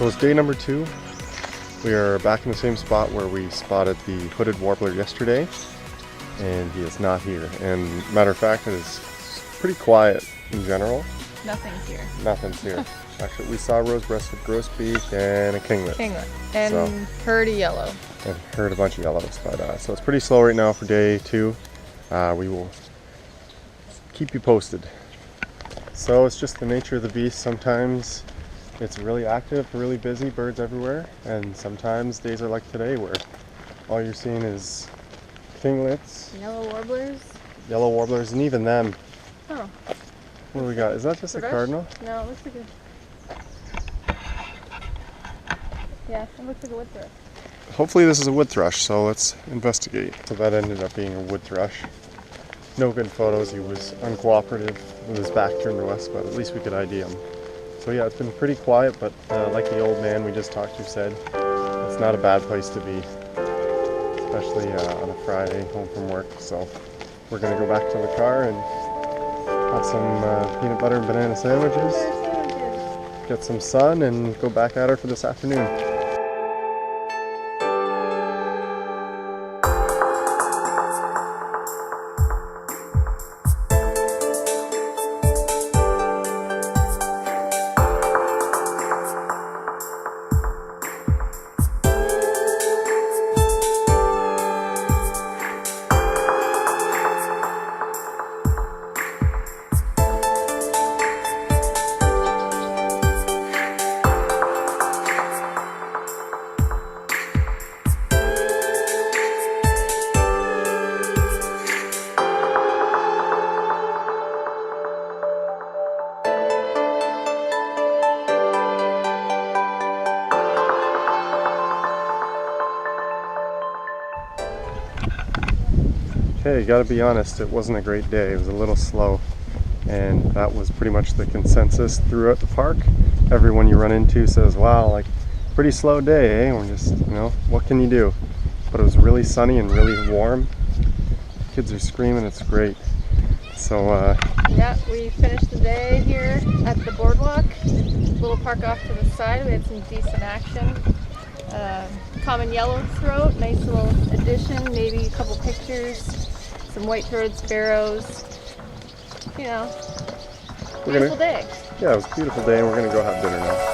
So it's day number 2. We are back in the same spot where we spotted the hooded warbler yesterday, and he is not here. And matter of fact, it is pretty quiet in general. Nothing's here. Nothing's here. Actually, we saw rose-breasted grosbeak and a kinglet. And heard a yellow. And heard a bunch of yellows, but so it's pretty slow right now for day 2. We will keep you posted. So it's just the nature of the beast. Sometimes it's really active, really busy, birds everywhere, and sometimes days are like today where all you're seeing is kinglets, yellow warblers, and even them. Oh. What do we got? Is that just a cardinal? No, it looks like a... Yeah, it looks like a wood thrush. Hopefully this is a wood thrush, so let's investigate. So that ended up being a wood thrush. No good photos. He was uncooperative with his back turned to us, but at least we could ID him. So yeah, it's been pretty quiet, but like the old man we just talked to said, it's not a bad place to be, especially on a Friday home from work. So we're gonna go back to the car and have some peanut butter and banana sandwiches, get some sun, and go back at her for this afternoon. Okay, gotta be honest, it wasn't a great day. It was a little slow, and that was pretty much the consensus throughout the park. Everyone you run into says, wow, like, pretty slow day, eh? We're just, you know, what can you do? But it was really sunny and really warm. Kids are screaming, it's great. So, yeah, we finished the day here at the boardwalk. Little park off to the side. We had some decent action. Common yellowthroat, nice little addition, maybe a couple pictures, some white-throated sparrows, you know, beautiful day. Yeah, it was a beautiful day, and we're gonna go have dinner now.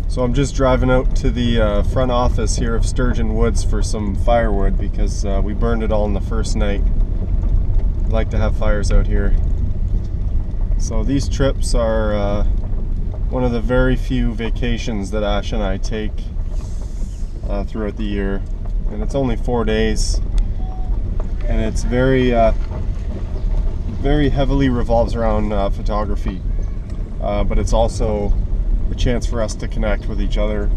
So I'm just driving out to the front office here of Sturgeon Woods for some firewood because we burned it all in the first night. I like to have fires out here. So these trips are one of the very few vacations that Ash and I take throughout the year. And it's only 4 days. And it's very heavily revolves around photography. But it's also a chance for us to connect with each other,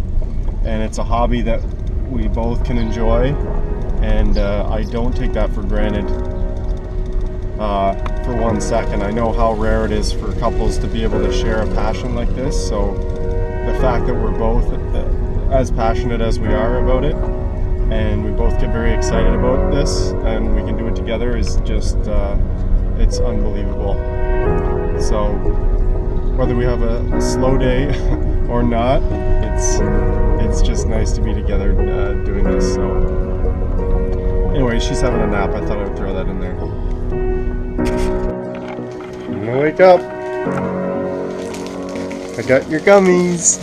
and it's a hobby that we both can enjoy, and I don't take that for granted for 1 second. I know how rare it is for couples to be able to share a passion like this, so the fact that we're both as passionate as we are about it, and we both get very excited about this, and we can do it together, is just it's unbelievable. So whether we have a slow day or not, it's just nice to be together doing this. So anyway, she's having a nap. I thought I would throw that in there. I'm gonna wake up. I got your gummies.